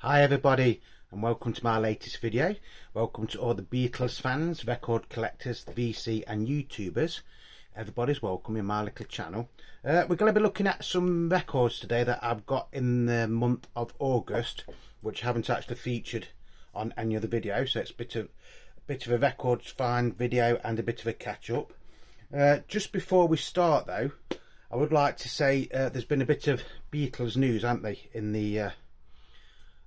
Hi everybody, and welcome to my latest video. Welcome to all the Beatles fans, record collectors, VC and YouTubers. Everybody's welcome in my little channel. We're going to be looking at some records today that I've got in the month of August, which haven't actually featured on any other video, so it's a bit of a records find video and a bit of a catch up. Just before we start though, I would like to say there's been a bit of Beatles news, haven't they, in the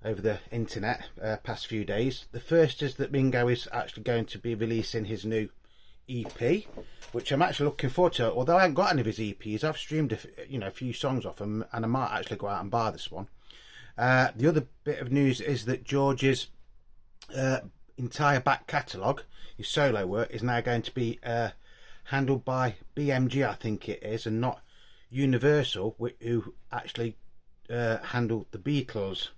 over the internet past few days. The first is that Ringo is actually going to be releasing his new EP, which I'm actually looking forward to. Although I haven't got any of his EPs, I've streamed a few songs off them, and I might actually go out and buy this one. The other bit of news is that George's entire back catalogue, his solo work, is now going to be handled by BMG, I think it is, and not Universal, who actually handled the Beatles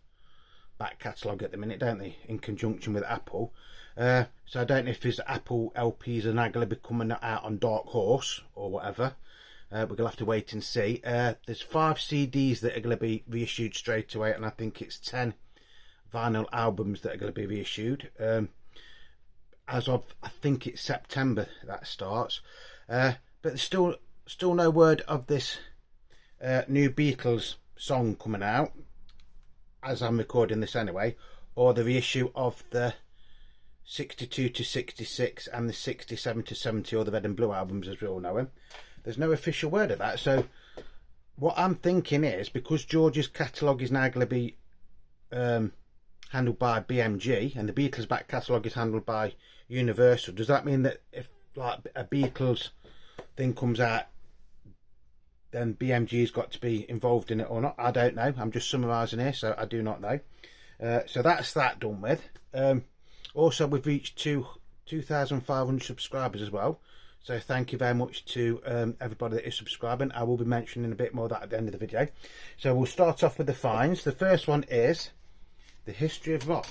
back catalogue at the minute, don't they, in conjunction with Apple. So I don't know if his Apple LPs are now going to be coming out on Dark Horse or whatever. We're going to have to wait and see. There's 5 CDs that are going to be reissued straight away, and I think it's 10 vinyl albums that are going to be reissued. As of, I think it's September that starts. But there's still no word of this new Beatles song coming out, as I'm recording this anyway, or the reissue of the 62 to 66 and the 67 to 70, or the Red and Blue albums as we all know them. There's no official word of that. So what I'm thinking is, because George's catalogue is now going to be handled by BMG and the Beatles back catalogue is handled by Universal, does that mean that if like a Beatles thing comes out, then BMG's got to be involved in it or not? I don't know. I'm just summarising here, so I do not know. So that's that done with. Also, we've reached 2,500 subscribers as well. So thank you very much to everybody that is subscribing. I will be mentioning a bit more of that at the end of the video. So we'll start off with the finds. The first one is The History of Rock,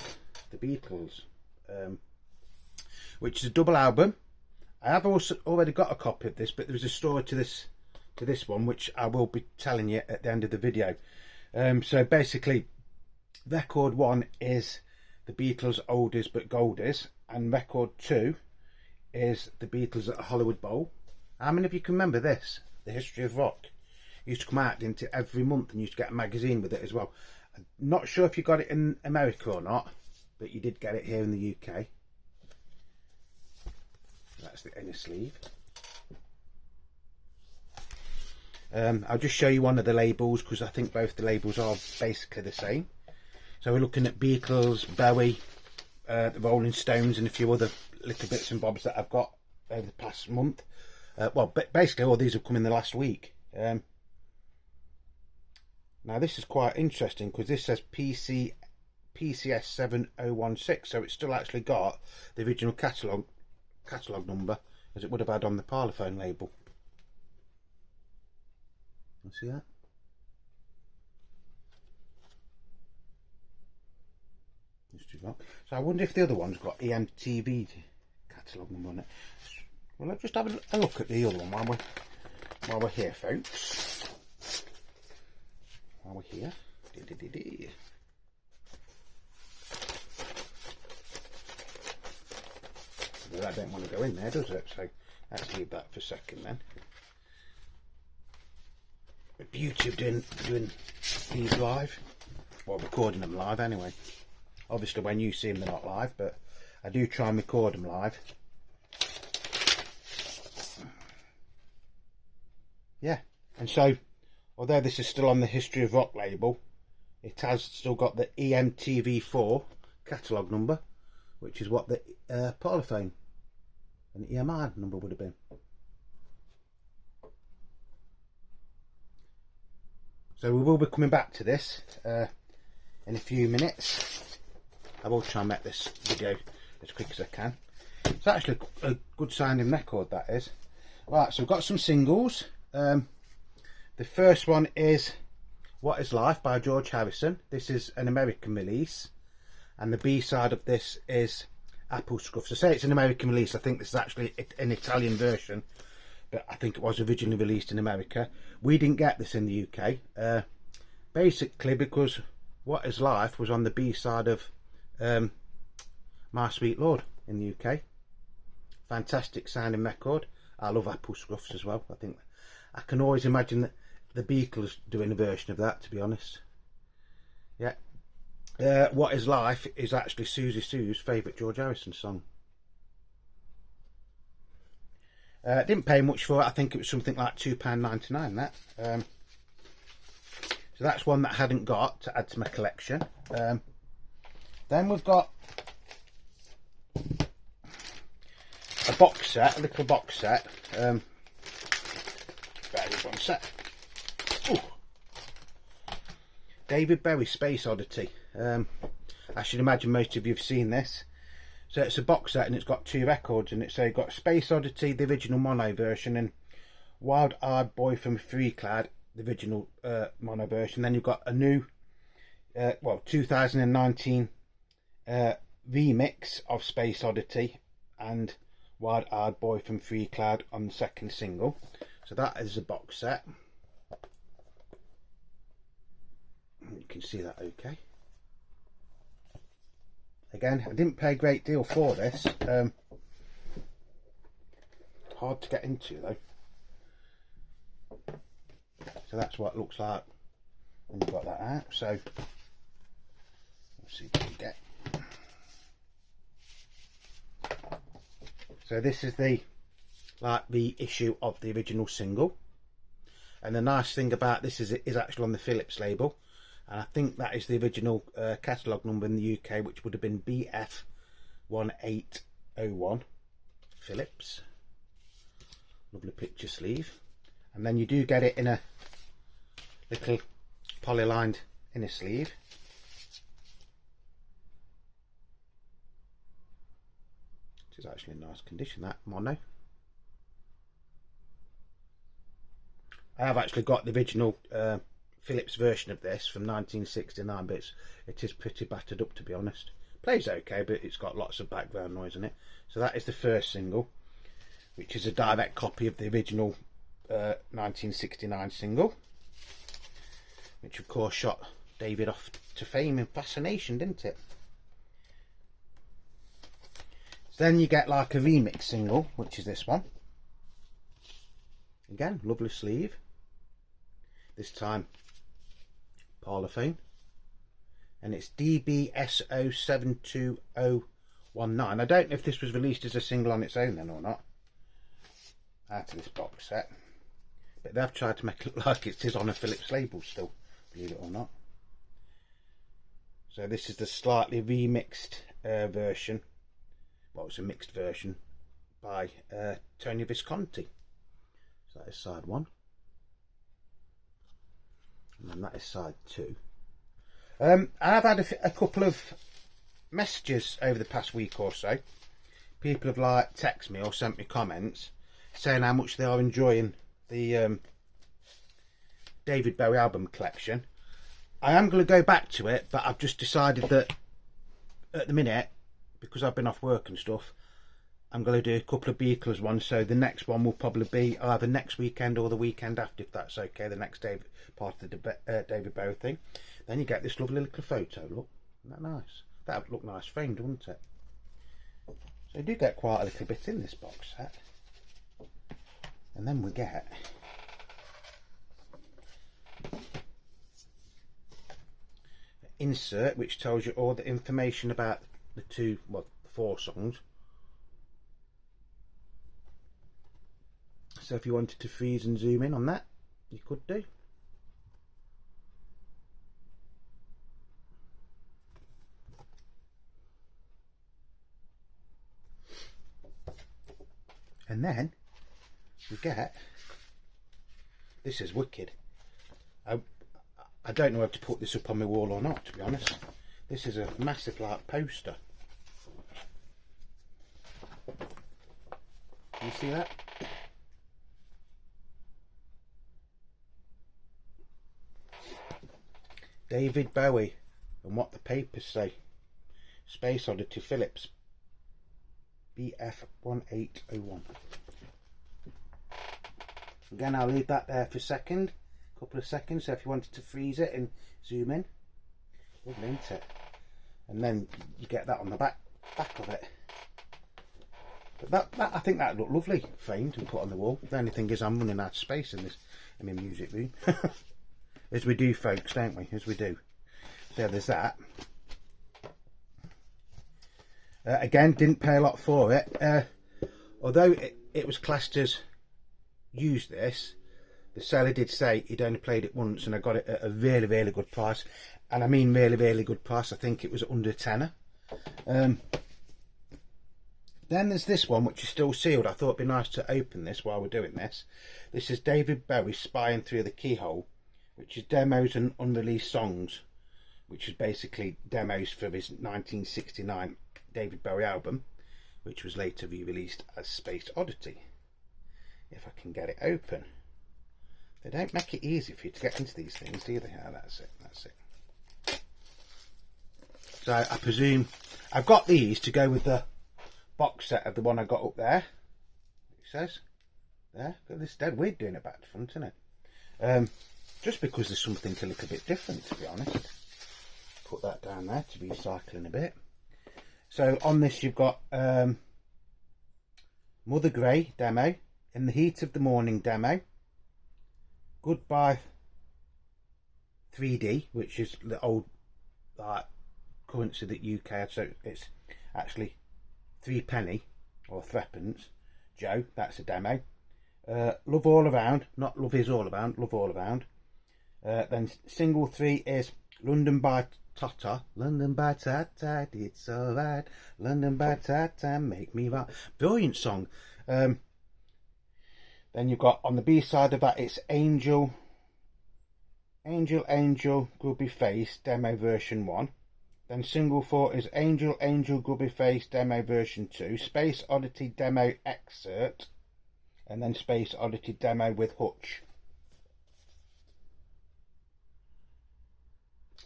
the Beatles, which is a double album. I have also already got a copy of this, but there's a story to this one which I will be telling you at the end of the video. So basically, record 1 is the Beatles' Oldies but Goldies, and record 2 is the Beatles at a Hollywood Bowl. How many of you can remember this? The History of Rock. It used to come out into every month, and you used to get a magazine with it as well. I'm not sure if you got it in America or not, but you did get it here in the UK. That's the inner sleeve. I'll just show you one of the labels, because I think both the labels are basically the same. So we're looking at Beatles, Bowie, the Rolling Stones, and a few other little bits and bobs that I've got over the past month. Well, basically all these have come in the last week. Now this is quite interesting, because this says PCS 7016, so it's still actually got the original catalogue number as it would have had on the Parlophone label. See that? So I wonder if the other one's got EMTV catalogue number on it. Well, let's just have a look at the other one while we're here, folks. While we're here. Well, that don't want to go in there, does it? So let's leave that for a second then. The beauty of doing these live, well, recording them live anyway. Obviously when you see them they're not live, but I do try and record them live. Yeah, and so although this is still on the History of Rock label, it has still got the EMTV4 catalogue number, which is what the Parlophone and EMI number would have been. So we will be coming back to this in a few minutes. I will try and make this video as quick as I can. It's actually a good sounding record, that is. Right, so we've got some singles. The first one is What Is Life by George Harrison. This is an American release, and the B-side of this is Apple Scuff. So say it's an American release, I think this is actually an Italian version, but I think it was originally released in America. We didn't get this in the UK, basically because What Is Life was on the B-side of My Sweet Lord in the UK. Fantastic sounding record. I love Apple Scruffs as well. I think I can always imagine that the Beatles doing a version of that, to be honest. Yeah. What Is Life is actually Susie Sue's favourite George Harrison song. Didn't pay much for it. I think it was something like £2.99 that. So that's one that I hadn't got to add to my collection. Then we've got a box set, a little box set. One set. Ooh. David Bowie Space Oddity. I should imagine most of you have seen this. So it's a box set and it's got 2 records in it. So you've got Space Oddity, the original mono version, and Wild Eyed Boy from Freecloud, the original mono version. Then you've got a new 2019 remix of Space Oddity and Wild Eyed Boy from Freecloud on the second single. So that is a box set. You can see that okay. Again, I didn't pay a great deal for this. Hard to get into though. So that's what it looks like when you've got that out. So let's see what we get. So this is the issue of the original single, and the nice thing about this is it is actually on the Philips label, and I think that is the original catalogue number in the UK, which would have been BF1801 Philips. Lovely picture sleeve, and then you do get it in a little poly-lined inner sleeve. Which is actually in nice condition, that mono. I have actually got the original Philips version of this from 1969, but it is pretty battered up, to be honest. Plays okay, but it's got lots of background noise in it. So that is the first single, which is a direct copy of the original 1969 single, which of course shot David off to fame and fascination, didn't it? So then you get like a remix single, which is this one. Again, lovely sleeve. This time Parlophone, and it's DBSO72019. I don't know if this was released as a single on its own then or not, out of this box set, but they've tried to make it look like it is on a Philips label still, believe it or not. So this is the slightly remixed version. Well, it's a mixed version by Tony Visconti. So that is side 1. And then that is side 2. I've had a couple of messages over the past week or so. People have like texted me or sent me comments saying how much they are enjoying the David Bowie album collection. I am going to go back to it, but I've just decided that at the minute, because I've been off work and stuff, I'm going to do a couple of Beatles ones. So the next one will probably be either next weekend or the weekend after, if that's okay, the next day, part of the David Bowie thing. Then you get this lovely little photo. Look, isn't that nice? That would look nice framed, wouldn't it? So you do get quite a little bit in this box set. And then we get an insert which tells you all the information about the 4 songs. So if you wanted to freeze and zoom in on that, you could do. And then we get, this is wicked. I don't know whether to put this up on my wall or not, to be honest. This is a massive like poster. Can you see that? David Bowie and What the Papers Say. Space Oddity Philips BF1801. Again, I'll leave that there for a couple of seconds, so if you wanted to freeze it and zoom in. Lovely, isn't it? And then you get that on the back of it. But that I think that looked lovely, framed and put on the wall. The only thing is I'm running out of space in my music room. As we do, folks, don't we? As we do. So yeah, there's that. Again, didn't pay a lot for it. Although it was classed as used this, the seller did say he'd only played it once and I got it at a really, really good price. And I mean really, really good price. I think it was under tenner. Then there's this one, which is still sealed. I thought it'd be nice to open this while we're doing this. This is David Bowie Spying Through the Keyhole, which is demos and unreleased songs, which is basically demos for his 1969 David Bowie album, which was later re-released as Space Oddity. If I can get it open. They don't make it easy for you to get into these things, do they? Oh, that's it, that's it. So I presume I've got these to go with the box set of the one I got up there. It says there. Got this dead weird doing it back to front, isn't it? Just because there's something a little bit different, to be honest. Put that down there to be recycling a bit. So on this you've got Mother Grey demo, In the Heat of the Morning demo, Goodbye 3D, which is the old currency that UK had, so it's actually 3 penny or threepence. Joe, that's a demo. Love All Around, not Love Is All Around, Love All Around. Then single 3 is London by Tata. London by Tata, it's alright. London by Tata, make me right. Brilliant song. Then you've got on the B side of that, it's Angel, Grubby Face, demo version 1. Then single 4 is Angel, Grubby Face, demo version 2. Space Oddity demo excerpt. And then Space Oddity demo with Hutch.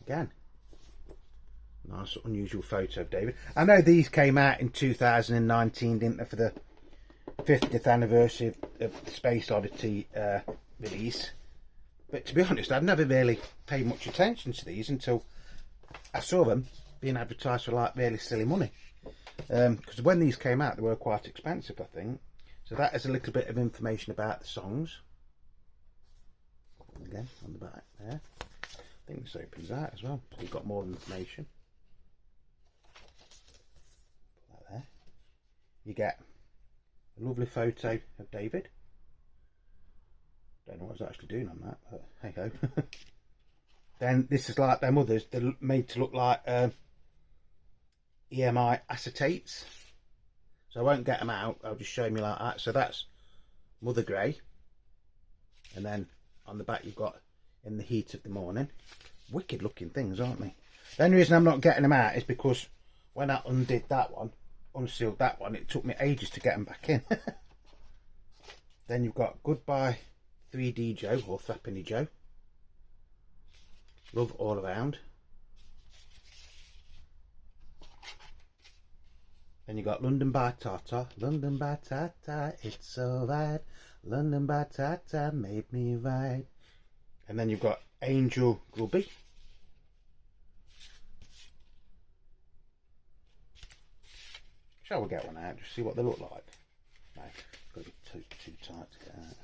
Again, nice unusual photo of David. I know these came out in 2019, didn't they, for the 50th anniversary of Space Oddity release. But to be honest, I've never really paid much attention to these until I saw them being advertised for like really silly money. Because when these came out, they were quite expensive, I think. So that is a little bit of information about the songs. Again, on the back there. I think this opens out as well, so you've got more information. Put that there. You get a lovely photo of David. Don't know what I was actually doing on that, but hey ho. Then this is like them others. They're made to look like EMI acetates. So I won't get them out. I'll just show me like that. So that's Mother Grey, and then on the back you've got In the Heat of the Morning. Wicked looking things, aren't they? The only reason I'm not getting them out is because when I undid that one, unsealed that one, it took me ages to get them back in. Then you've got Goodbye 3D Joe, or Threepenny Joe. Love All Around. Then you got London by Tata. London by Tata, it's alright. London by Tata made me right. And then you've got Angel Grubby. Shall we get one out? Just see what they look like. No, it's got to be too tight to get out.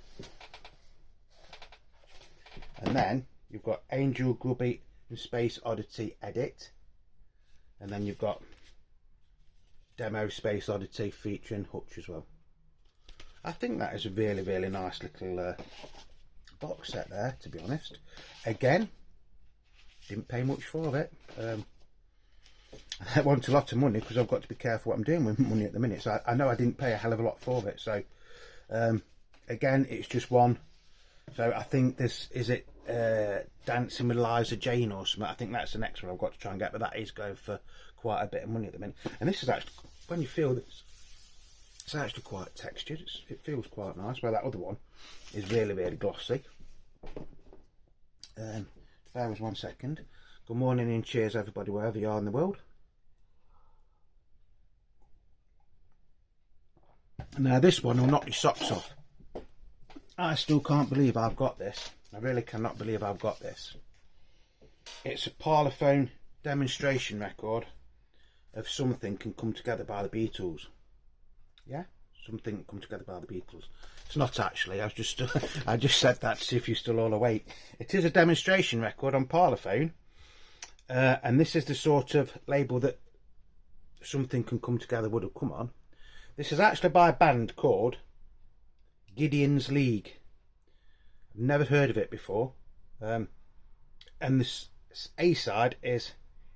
And then you've got Angel Grubby and Space Oddity Edit. And then you've got Demo Space Oddity featuring Hutch as well. I think that is a really, really nice little box set there, to be honest. Again, didn't pay much for it. I want a lot of money because I've got to be careful what I'm doing with money at the minute. So I know I didn't pay a hell of a lot for it. So again, it's just one. So I think this is it. Dancing with Liza Jane or something. I think that's the next one I've got to try and get, but that is going for quite a bit of money at the minute. And this is actually, when you feel this, it's actually quite textured. It feels quite nice. Well, that other one is really, really glossy. Bear with 1 second. Good morning and cheers everybody wherever you are in the world. Now this one will knock your socks off. I still can't believe I've got this. I really cannot believe I've got this. It's a Parlophone demonstration record of Something Can Come Together by the Beatles. Yeah, Something Can Come Together by the Beatles. It's not actually, I just said that to see if you're still all awake. It is a demonstration record on Parlophone, and this is the sort of label that Something Can Come Together would have come on. This is actually by a band called Gideon's League. I've never heard of it before. And this A-side is,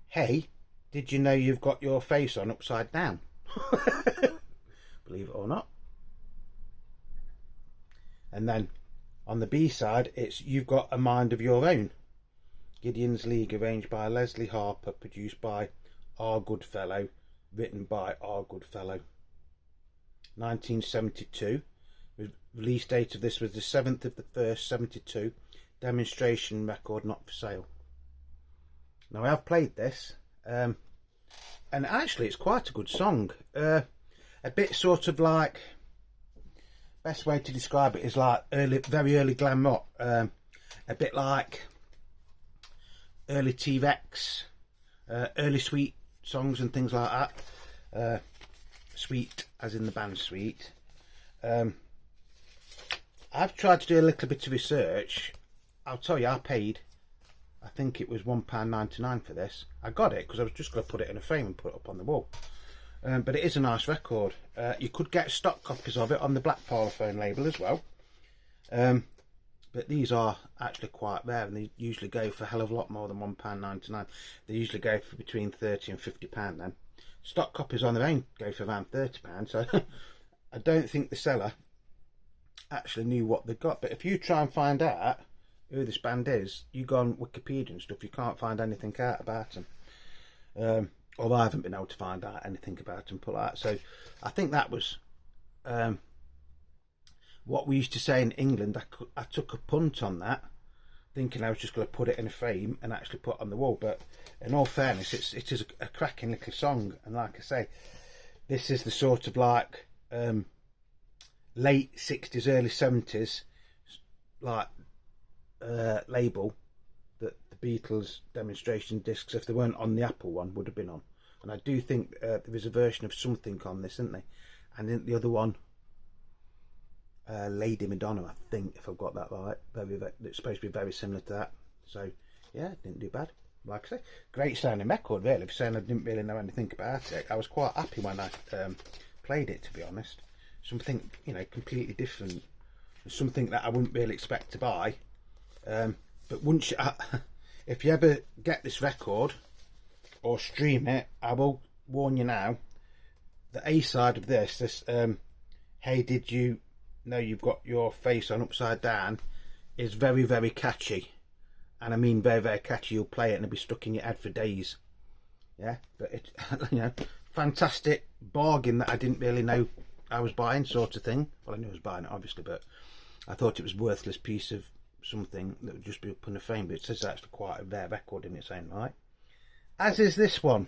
hey, did you know you've got your face on upside down? Believe it or not. And then on the B-side, it's You've Got a Mind of Your Own. Gideon's League, arranged by Leslie Harper, produced by Our Goodfellow, written by Our Goodfellow. 1972. The release date of this was the 7th of the 1st, 72. Demonstration record, not for sale. Now, I have played this, and actually it's quite a good song. A bit sort of like, best way to describe it is like very early glam rock. A bit like early T-Rex, early Sweet songs and things like that. Sweet as in the band Sweet. I've tried to do a little bit of research. I'll tell you, I paid, I think it was £1.99 for this. I got it because I was just going to put it in a frame and put it up on the wall. But it is a nice record. You could get stock copies of it on the black Parlophone label as well. But these are actually quite rare, and they usually go for a hell of a lot more than £1.99. They usually go for between £30 and £50 then. Stock copies on their own go for around £30, so I don't think the seller actually knew what they got. But if you try and find out who this band is, you go on Wikipedia and stuff, you can't find anything out about them. Or I haven't been able to find out anything about them, put that. So I think that was what we used to say in England. I took a punt on that, thinking I was just going to put it in a frame and actually put it on the wall. But in all fairness, it is a cracking little song. And like I say, this is the sort of like late 60s, early 70s like label that the Beatles demonstration discs, if they weren't on the Apple one, would have been on. And I do think there is a version of Something on this, isn't there? And then the other one, Lady Madonna, I think, if I've got that right. It's supposed to be very similar to that. So yeah, didn't do bad. Like I say, great sounding record, really. For saying I didn't really know anything about it, I was quite happy when I played it, to be honest. Something, you know, completely different. Something that I wouldn't really expect to buy. But once if you ever get this record or stream it, I will warn you now, the A side of this hey, did you know you've got your face on upside down, is very, very catchy. And I mean very, very catchy. You'll play it and it'll be stuck in your head for days. Yeah, but it, you know, fantastic bargain that I didn't really know I was buying, sort of thing. Well, I knew I was buying it, obviously, but I thought it was a worthless piece of something that would just be up in a frame. But it says actually quite a rare record in its own right, as is this one.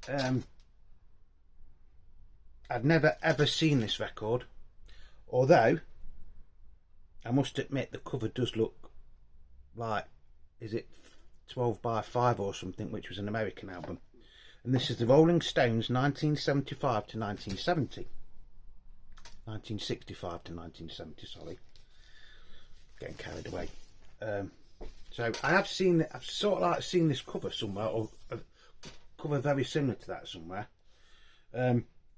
I'd never ever seen this record, although I must admit the cover does look like, is it 12 by 5 or something, which was an American album. And this is the Rolling Stones 1975 to 1970. 1965 to 1970, sorry. Getting carried away. So I have seen, I've sort of like seen this cover somewhere, or a cover very similar to that somewhere.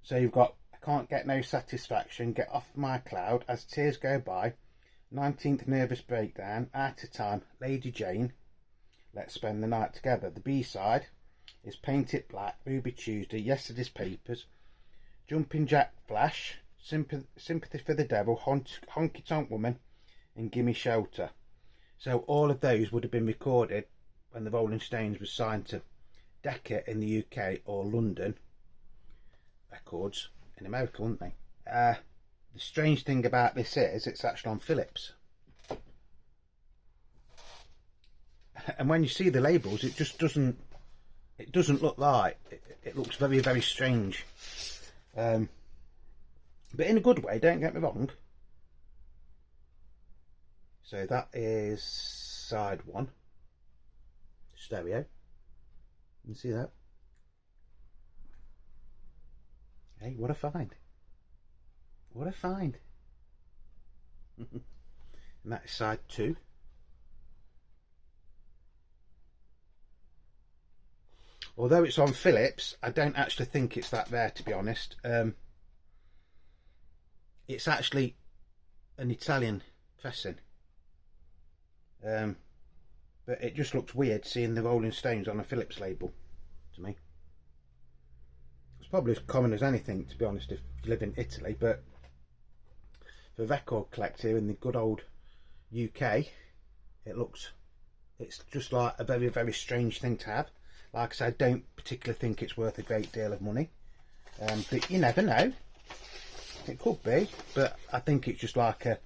So you've got I Can't Get No Satisfaction, Get Off My Cloud, As Tears Go By, 19th Nervous Breakdown, Out of Time, Lady Jane, Let's Spend the Night Together. The B-side is Paint It Black, Ruby Tuesday, Yesterday's Papers, Jumping Jack Flash, Sympathy for the Devil, Honky Tonk Woman, and Gimme Shelter. So all of those would have been recorded when the Rolling Stones was signed to Decca in the UK, or London Records in America, weren't they? The strange thing about this is it's actually on Philips. And when you see the labels, it just doesn't look right. It looks very, very strange. But in a good way, don't get me wrong. So that is side one, stereo. You see that? Hey, what a find. What a find. And that's side 2. Although it's on Philips, I don't actually think it's that rare, to be honest. It's actually an Italian pressing. But it just looks weird seeing the Rolling Stones on a Philips label, to me. It's probably as common as anything, to be honest, if you live in Italy, but for a record collector in the good old UK, it's just like a very, very strange thing to have. Like I said, I don't particularly think it's worth a great deal of money, but you never know. It could be, but I think it's just like a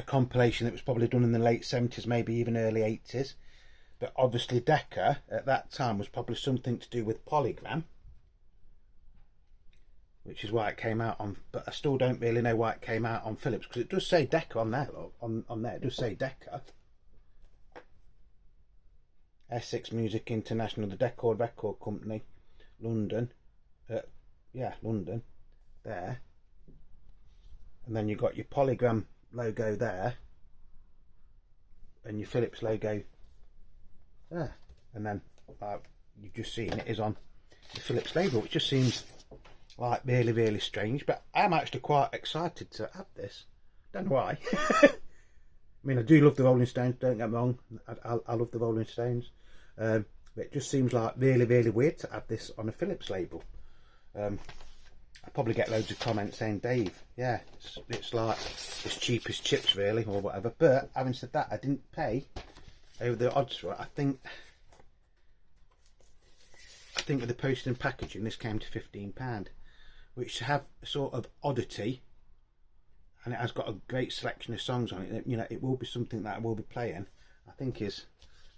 compilation that was probably done in the late 70s, maybe even early 80s. But obviously Decca at that time was probably something to do with Polygram, which is why it came out on, but I still don't really know why it came out on Philips, because it does say Decca on there, look, on there it does say Decca. Essex Music International, the Decca Record Company, London, yeah, London, there. And then you've got your Polygram logo there, and your Philips logo there. And then, you've just seen it is on the Philips label, which just seems like really, really strange. But I'm actually quite excited to have this. Don't know why. I mean, I do love the Rolling Stones, don't get me wrong. I love the Rolling Stones. But it just seems like really, really weird to have this on a Philips label. I probably get loads of comments saying, Dave, yeah, it's like as cheap as chips really, or whatever. But having said that, I didn't pay over the odds for it. I think with the postage and packaging, this came to £15, which to have a sort of oddity, and it has got a great selection of songs on it. You know, it will be something that I will be playing. I think is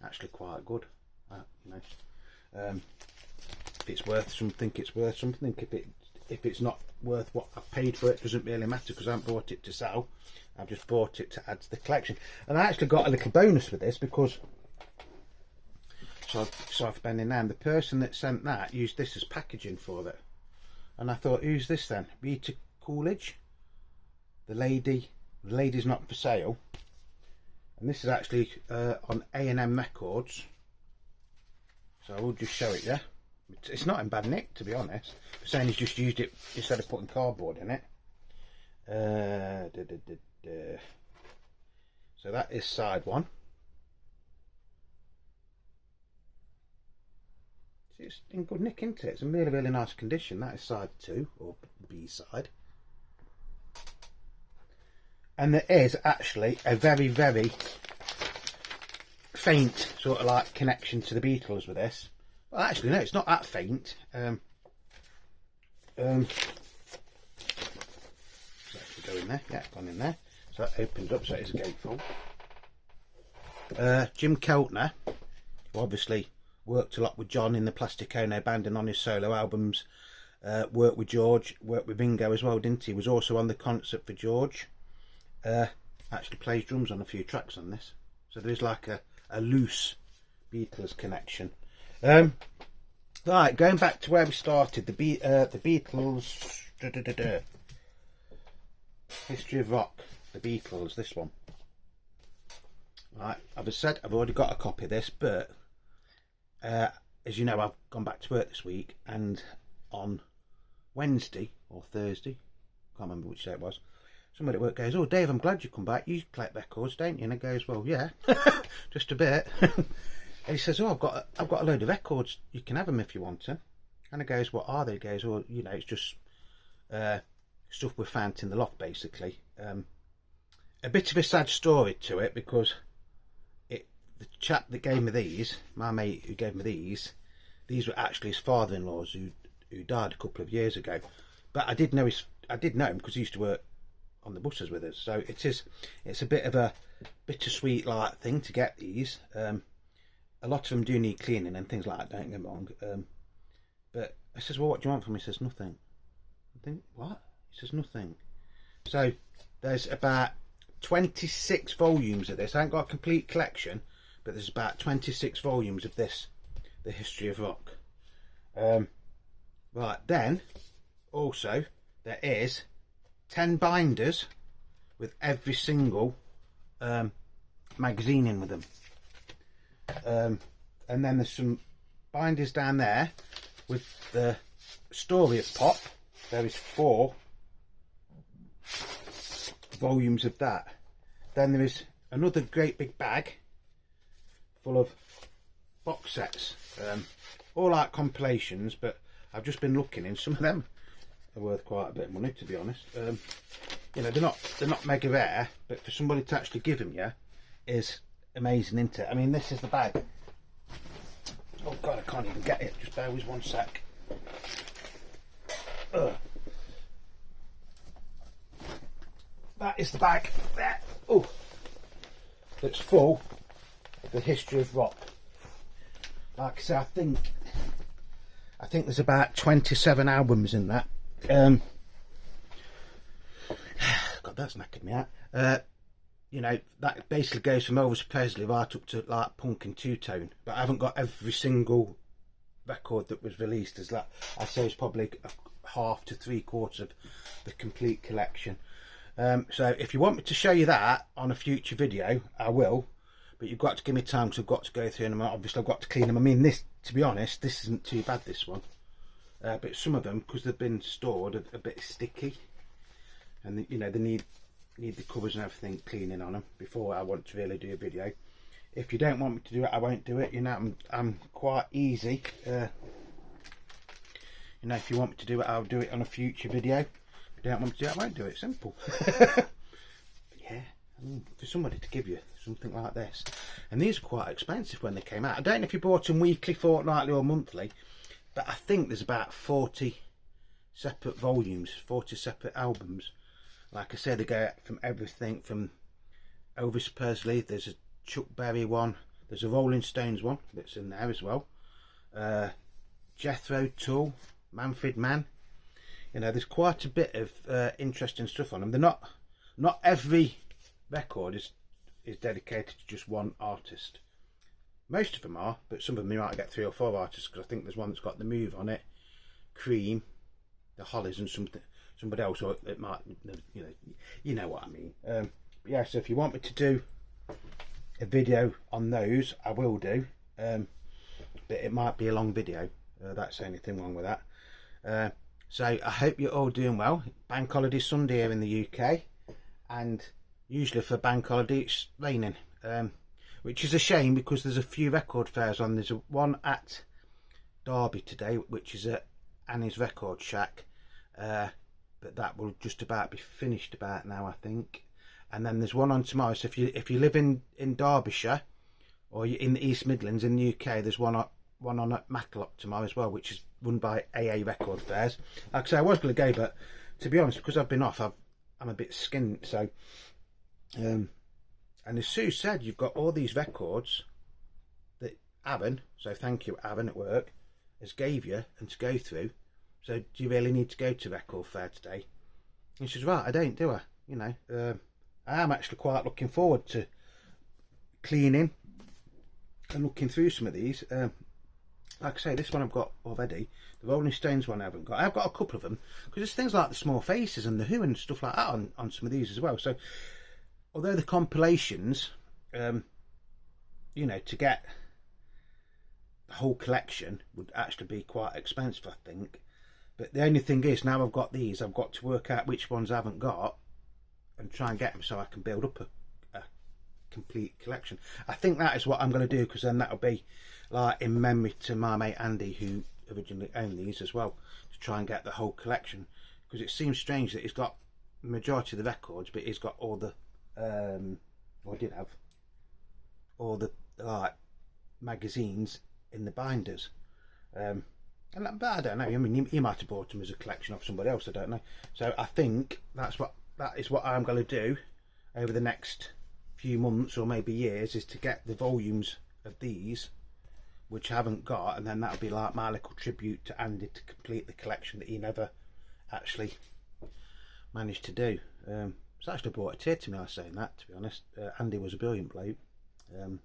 actually quite good. You know, if it's worth something, it's worth something. If it's not worth what I've paid for it, doesn't really matter, because I haven't bought it to sell. I've just bought it to add to the collection. And I actually got a little bonus for this, because so I've been in there, and the person that sent that used this as packaging for it. And I thought, who's this then? Rita Coolidge, the lady's not for sale. And this is actually on A&M Records, so I will just show it. Yeah, it's not in bad nick, to be honest. For saying he's just used it instead of putting cardboard in it. So that is side 1. It's in good nick, isn't it? It's in really, really nice condition. That is side 2, or B side. And there is actually a very, very faint sort of like connection to the Beatles with this. Well, actually no, it's not that faint. So if we go in there, yeah, gone in there. So that opens up, so it is a gatefold. Jim Keltner, who obviously worked a lot with John in the Plastic Ono band and on his solo albums, worked with George, worked with Ringo as well, didn't he? Was also on the concert for George. Actually plays drums on a few tracks on this, so there is like a loose Beatles connection. Right, going back to where we started, the Beatles, History of Rock, the Beatles, this one. Right, I've said I've already got a copy of this, but as you know, I've gone back to work this week, and on Wednesday or Thursday, can't remember which day it was, somebody at work goes, "Oh Dave, I'm glad you come back, you collect records, don't you?" And I goes, "Well yeah, just a bit." And he says, "Oh, I've got a load of records, you can have them if you want them." And I goes, "What are they?" He goes, "Well, you know, it's just stuff we found in the loft, basically." A bit of a sad story to it, because the chap that gave me these, my mate who gave me these were actually his father-in-law's who died a couple of years ago. But I did know him because he used to work on the buses with us. So it's a bit of a bittersweet like thing to get these. A lot of them do need cleaning and things like that, don't get me wrong. But I says, "Well, what do you want from me?" He says, "Nothing." I think, "What?" He says, "Nothing." So there's about 26 volumes of this. I haven't got a complete collection, but there's about 26 volumes of this the history of rock. Right, then also there is 10 binders with every single magazine in with them. And then there's some binders down there with the story of pop. There is 4 volumes of that. Then there is another great big bag full of box sets, all like compilations, but I've just been looking, and some of them are worth quite a bit of money, to be honest. You know, they're not mega rare, but for somebody to actually give them you is amazing, isn't it? I mean, this is the bag. Oh god, I can't even get it. Just bear with 1 sec. That is the bag there. Oh, that's full of the history of rock. Like I say, I think there's about 27 albums in that. God, that's knackered me out. You know, that basically goes from Elvis Presley right up to like punk and two-tone. But I haven't got every single record that was released as that. I say it's probably half to 3/4 of the complete collection. So if you want me to show you that on a future video, I will. But you've got to give me time, because I've got to go through them. Obviously, I've got to clean them. I mean, this, to be honest, this isn't too bad, this one. But some of them, because they've been stored, are a bit sticky, and you know, they need the covers and everything cleaning on them before I want to really do a video. If you don't want me to do it, I won't do it. You know, I'm quite easy. You know, if you want me to do it, I'll do it on a future video. If you don't want me to do it, I won't do it. Simple. But yeah, I mean, for somebody to give you something like this, and these are quite expensive when they came out. I don't know if you bought them weekly, fortnightly or monthly, but I think there's about 40 separate volumes, 40 separate albums. Like I said, they go from everything from Elvis Presley, there's a Chuck Berry one, there's a Rolling Stones one that's in there as well, Jethro Tull, Manfred Mann. You know, there's quite a bit of interesting stuff on them. They're not every record is dedicated to just one artist. Most of them are, but some of them you might get 3 or 4 artists, because I think there's one that's got The Move on it, Cream, The Hollies, and somebody else, or it might, you know what I mean. But yeah, so if you want me to do a video on those, I will do, but it might be a long video. That's the only thing wrong with that. So I hope you're all doing well. Bank holiday Sunday here in the UK, and usually for bank holiday it's raining, which is a shame, because there's a few record fairs on. There's one at Derby today, which is at Annie's Record Shack, but that will just about be finished about now, I think. And then there's one on tomorrow. So if you live in Derbyshire, or you're in the East Midlands in the UK, there's one on at Matlock tomorrow as well, which is run by AA Record Fairs. Like I say, I was going to go, but to be honest, because I've been off, I'm a bit skint. So, and as Sue said, you've got all these records that Aaron, so thank you Aaron at work, has gave you and to go through. So do you really need to go to Record Fair today? And she says, right, I don't, do I? You know, I am actually quite looking forward to cleaning and looking through some of these. Like I say, this one I've got already. The Rolling Stones one I haven't got. I've got a couple of them, because there's things like the Small Faces and the Who and stuff like that on some of these as well. So although the compilations, you know, to get the whole collection would actually be quite expensive, I think. But the only thing is, now I've got these, I've got to work out which ones I haven't got and try and get them so I can build up a complete collection. I think that is what I'm going to do, because then that'll be like in memory to my mate Andy, who originally owned these as well, to try and get the whole collection. Because it seems strange that he's got the majority of the records, but he's got all the or did have all the like magazines in the binders. But I don't know. I mean, he might have bought them as a collection of somebody else. I don't know. So I think that is what I'm going to do over the next few months or maybe years, is to get the volumes of these, which I haven't got, and then that'll be like my little tribute to Andy to complete the collection that he never actually managed to do. It's actually brought a tear to me, I was saying that, to be honest. Andy was a brilliant bloke. You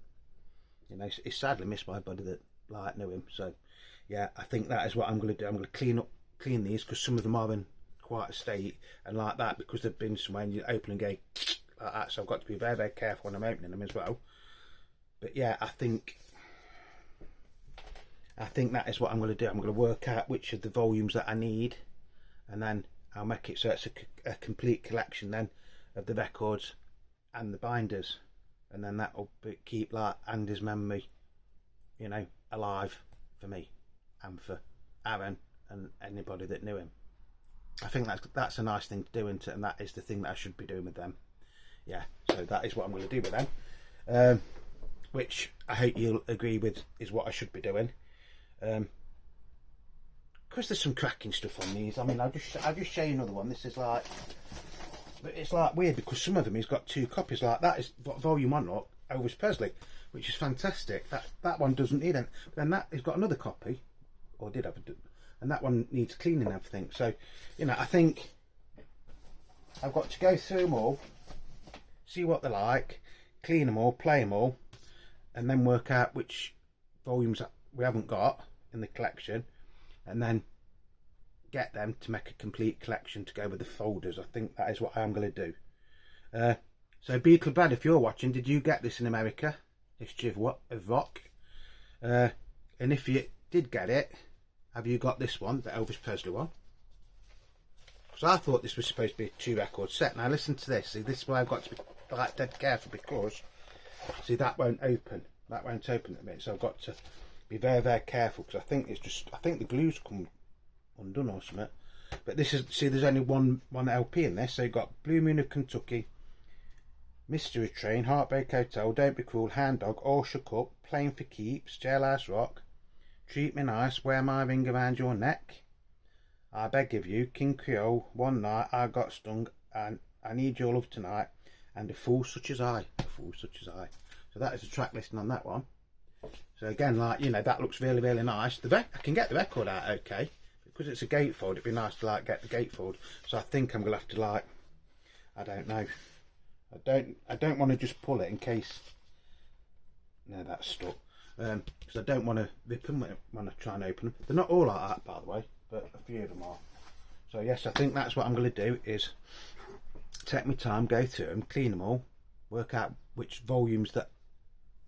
know, he's sadly missed by a buddy that like knew him. So yeah, I think that is what I'm going to do. I'm going to clean these, because some of them are in quite a state and like that, because they've been somewhere and you open and go like that. So I've got to be very, very careful when I'm opening them as well. But yeah, I think that is what I'm going to do. I'm going to work out which of the volumes that I need, and then I'll make it so it's a complete collection then of the records and the binders, and then that will keep like Andy's memory, you know, alive for me and for Aaron and anybody that knew him. I think that's a nice thing to do, isn't it? And that is the thing that I should be doing with them. Yeah, so that is what I'm going to do with them, which I hope you'll agree with is what I should be doing. Because there's some cracking stuff on these. I mean, I'll just show you another one. This is like, it's like weird, because some of them he's got 2 copies. Like that is volume 1, look, Elvis Presley, which is fantastic. That one doesn't need it. But then that he's got another copy, or did have a, and that one needs cleaning and everything. So, you know, I think I've got to go through them all, see what they're like, clean them all, play them all, and then work out which volumes we haven't got in the collection, and then get them to make a complete collection to go with the folders. I think that is what I am going to do. So Beatle Brad, if you're watching, did you get this in America? History of Rock? And if you did get it, have you got this one, the Elvis Presley one? Because I thought this was supposed to be a 2-record set. Now listen to this. See, this is why I've got to be like dead careful, because see, that won't open. That won't open at the minute. So I've got to be very, very careful, because I think the glue's come undone or something. But this is, see, there's only one LP in this. So you've got Blue Moon of Kentucky, Mystery Train, Heartbreak Hotel, Don't Be Cruel, Hound Dog, All Shook Up, Playing for Keeps, Jailhouse Rock, Treat Me Nice, Wear My Ring Around Your Neck, I Beg of You, King Creole, One Night, I Got Stung, and I Need Your Love Tonight, and A Fool Such As I. A Fool Such As I. So that is the track listing on that one. So again, like, you know, that looks really, really nice. I can get the record out okay, because it's a gatefold. It'd be nice to like get the gatefold. So I think I'm gonna have to, like, I don't know. I don't want to just pull it in case. No, that's stuck. Because I don't want to rip them when I try and open them. They're not all like that, by the way, but a few of them are. So yes, I think that's what I'm going to do, is take my time, go through them, clean them all, work out which volumes that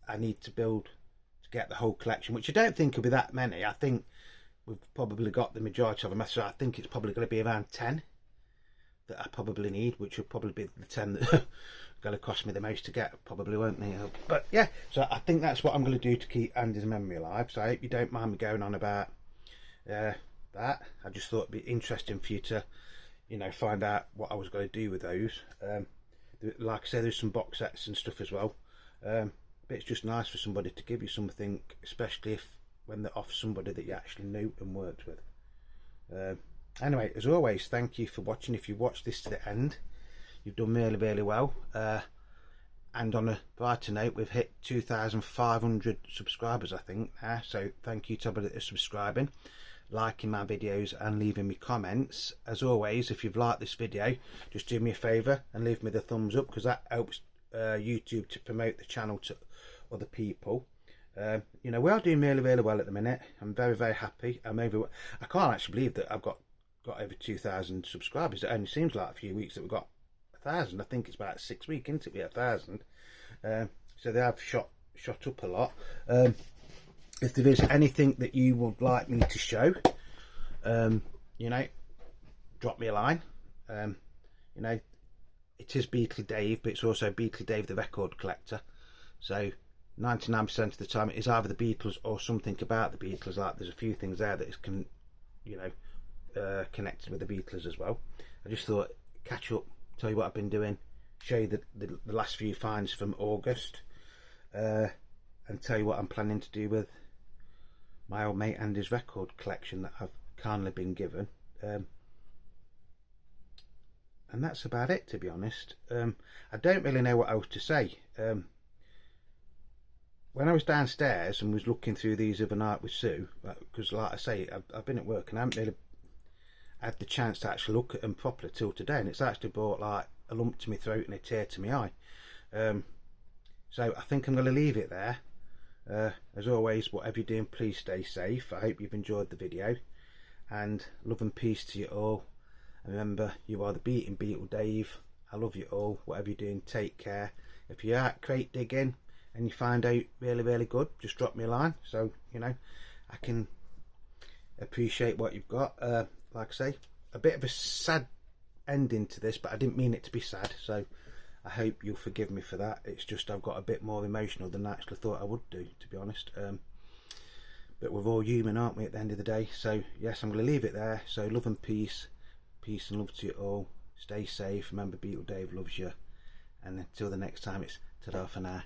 I need to build to get the whole collection, which I don't think will be that many. I think we've probably got the majority of them. So I think it's probably going to be around 10 that I probably need, which will probably be the 10 that are going to cost me the most to get, probably, won't they? But yeah, so I think that's what I'm going to do to keep Andy's memory alive. So I hope you don't mind me going on about that. I just thought it'd be interesting for you to, you know, find out what I was going to do with those. Like I say, there's some box sets and stuff as well. But it's just nice for somebody to give you something, especially when they're off somebody that you actually knew and worked with. Anyway, as always, thank you for watching. If you watched this to the end, you've done really, really well. And on a brighter note, we've hit 2,500 subscribers, I think, now. So thank you to everybody that's subscribing, liking my videos and leaving me comments. As always, if you've liked this video, just do me a favour and leave me the thumbs up, because that helps YouTube to promote the channel to other people. You know, we are doing really, really well at the minute. I'm very, very happy. I can't actually believe that I've got over 2,000 subscribers. It only seems like a few weeks that we've got 1,000. I think it's about 6 weeks into it, we had 1,000. So they have shot up a lot. If there is anything that you would like me to show, you know, drop me a line. You know, it is Beatle Dave, but it's also Beatle Dave the record collector. So 99% of the time it is either the Beatles or something about the Beatles. Like there's a few things there that is connected with the Beatles as well. I just thought catch up, tell you what I've been doing, show you the last few finds from August, and tell you what I'm planning to do with my old mate Andy's record collection that I've kindly been given. And that's about it, to be honest. I don't really know what else to say. When I was downstairs and was looking through these the other night with Sue, because like I say, I've been at work and I haven't really had the chance to actually look at them properly till today, and it's actually brought like a lump to my throat and a tear to my eye. So I think I'm going to leave it there. As always, whatever you're doing, please stay safe. I hope you've enjoyed the video, and love and peace to you all. And remember, you are the Beating Beatle Dave. I love you all. Whatever you're doing, take care. If you're out crate digging and you find out really good, just drop me a line, so you know I can appreciate what you've got. Like I say, a bit of a sad ending to this, but I didn't mean it to be sad, so I hope you'll forgive me for that. It's just I've got a bit more emotional than I actually thought I would do, to be honest. But we're all human, aren't we, at the end of the day? So yes, I'm going to leave it there. So love and peace and love to you all. Stay safe. Remember, Beatle Dave loves you, and until the next time, it's ta-da for now.